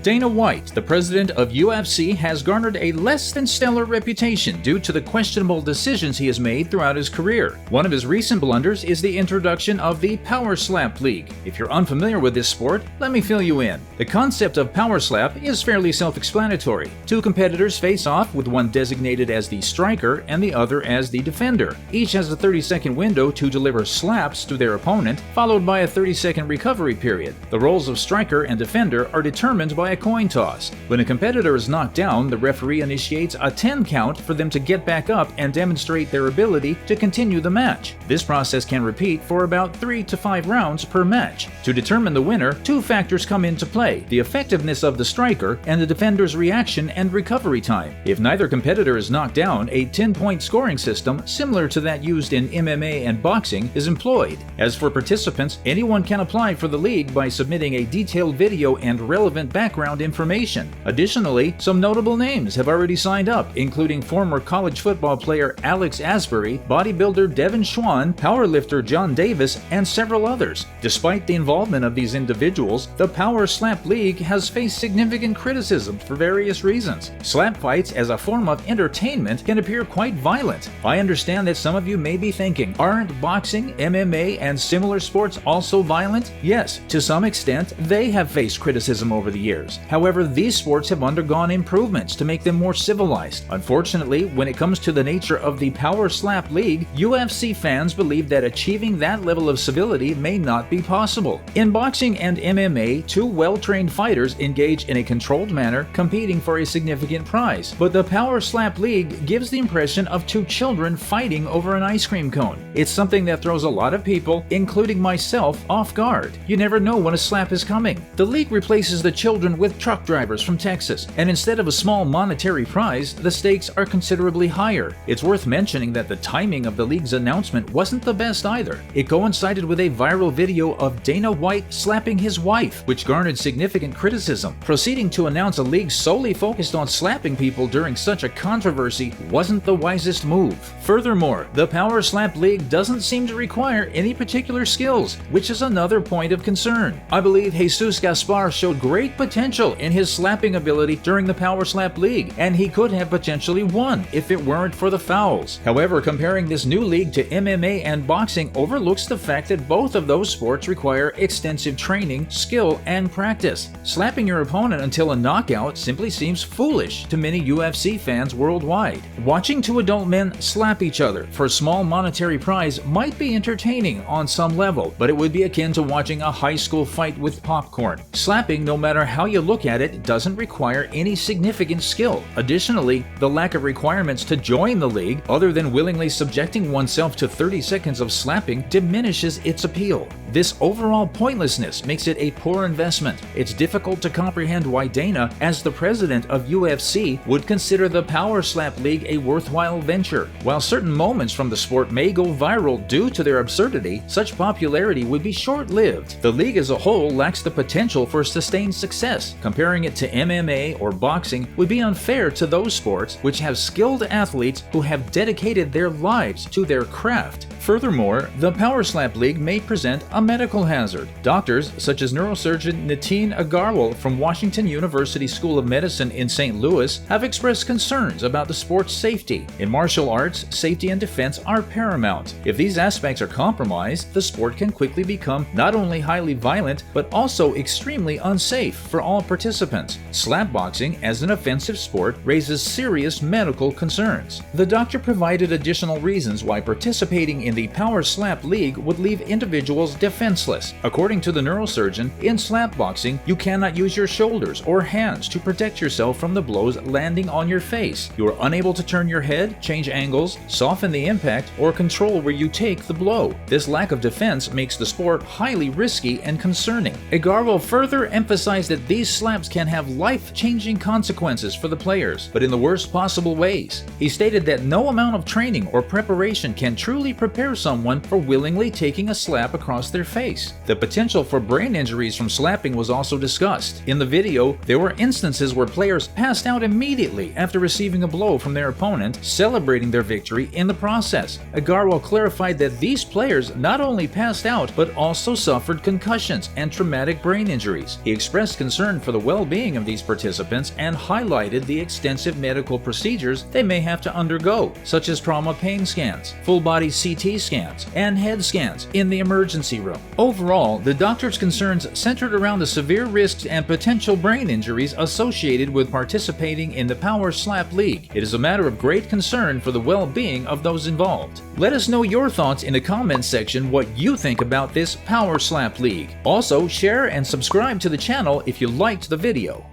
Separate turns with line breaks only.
Dana White, the president of UFC, has garnered a less than stellar reputation due to the questionable decisions he has made throughout his career. One of his recent blunders is the introduction of the Power Slap League. If you're unfamiliar with this sport, let me fill you in. The concept of Power Slap is fairly self-explanatory. Two competitors face off, with one designated as the striker and the other as the defender. Each has a 30-second window to deliver slaps to their opponent, followed by a 30-second recovery period. The roles of striker and defender are determined by a coin toss. When a competitor is knocked down, the referee initiates a 10 count for them to get back up and demonstrate their ability to continue the match. This process can repeat for about 3 to 5 rounds per match. To determine the winner, two factors come into play: the effectiveness of the striker and the defender's reaction and recovery time. If neither competitor is knocked down, a 10-point scoring system similar to that used in MMA and boxing is employed. As for participants, anyone can apply for the league by submitting a detailed video and relevant background information. Additionally, some notable names have already signed up, including former college football player Alex Asbury, bodybuilder Devin Schwann, powerlifter John Davis, and several others. Despite the involvement of these individuals, the Power Slap League has faced significant criticism for various reasons. Slap fights as a form of entertainment can appear quite violent. I understand that some of you may be thinking, aren't boxing, MMA, and similar sports also violent? Yes, to some extent, they have faced criticism over the years. However, these sports have undergone improvements to make them more civilized. Unfortunately, when it comes to the nature of the Power Slap League, UFC fans believe that achieving that level of civility may not be possible. In boxing and MMA, two well-trained fighters engage in a controlled manner, competing for a significant prize. But the Power Slap League gives the impression of two children fighting over an ice cream cone. It's something that throws a lot of people, including myself, off guard. You never know when a slap is coming. The league replaces the children with truck drivers from Texas, and instead of a small monetary prize, the stakes are considerably higher. It's worth mentioning that the timing of the league's announcement wasn't the best either. It coincided with a viral video of Dana White slapping his wife, which garnered significant criticism. Proceeding to announce a league solely focused on slapping people during such a controversy wasn't the wisest move. Furthermore, the Power Slap League doesn't seem to require any particular skills, which is another point of concern. I believe Jesus Gaspar showed great potential in his slapping ability during the Power Slap League, and he could have potentially won if it weren't for the fouls. However, comparing this new league to MMA and boxing overlooks the fact that both of those sports require extensive training, skill, and practice. Slapping your opponent until a knockout simply seems foolish to many UFC fans worldwide. Watching two adult men slap each other for a small monetary prize might be entertaining on some level, but it would be akin to watching a high school fight with popcorn. Slapping, no matter how you look at it, doesn't require any significant skill. Additionally, the lack of requirements to join the league, other than willingly subjecting oneself to 30 seconds of slapping, diminishes its appeal. This overall pointlessness makes it a poor investment. It's difficult to comprehend why Dana, as the president of UFC, would consider the Power Slap League a worthwhile venture. While certain moments from the sport may go viral due to their absurdity, such popularity would be short-lived. The league as a whole lacks the potential for sustained success. Comparing it to MMA or boxing would be unfair to those sports which have skilled athletes who have dedicated their lives to their craft. Furthermore, the Power Slap League may present a medical hazard. Doctors such as neurosurgeon Nitin Agarwal from Washington University School of Medicine in St. Louis have expressed concerns about the sport's safety. In martial arts, safety and defense are paramount. If these aspects are compromised, the sport can quickly become not only highly violent, but also extremely unsafe for all participants. Slapboxing as an offensive sport raises serious medical concerns. The doctor provided additional reasons why participating in the Power Slap League would leave individuals defenseless. According to the neurosurgeon, in slapboxing, you cannot use your shoulders or hands to protect yourself from the blows landing on your face. You are unable to turn your head, change angles, soften the impact, or control where you take the blow. This lack of defense makes the sport highly risky and concerning. Agarwal further emphasized that these slaps can have life-changing consequences for the players, but in the worst possible ways. He stated that no amount of training or preparation can truly prepare someone for willingly taking a slap across the their face. The potential for brain injuries from slapping was also discussed. In the video, there were instances where players passed out immediately after receiving a blow from their opponent, celebrating their victory in the process. Agarwal clarified that these players not only passed out, but also suffered concussions and traumatic brain injuries. He expressed concern for the well-being of these participants and highlighted the extensive medical procedures they may have to undergo, such as trauma pain scans, full-body CT scans, and head scans in the emergency room. Overall, the doctor's concerns centered around the severe risks and potential brain injuries associated with participating in the Power Slap League. It is a matter of great concern for the well-being of those involved. Let us know your thoughts in the comments section what you think about this Power Slap League. Also, share and subscribe to the channel if you liked the video.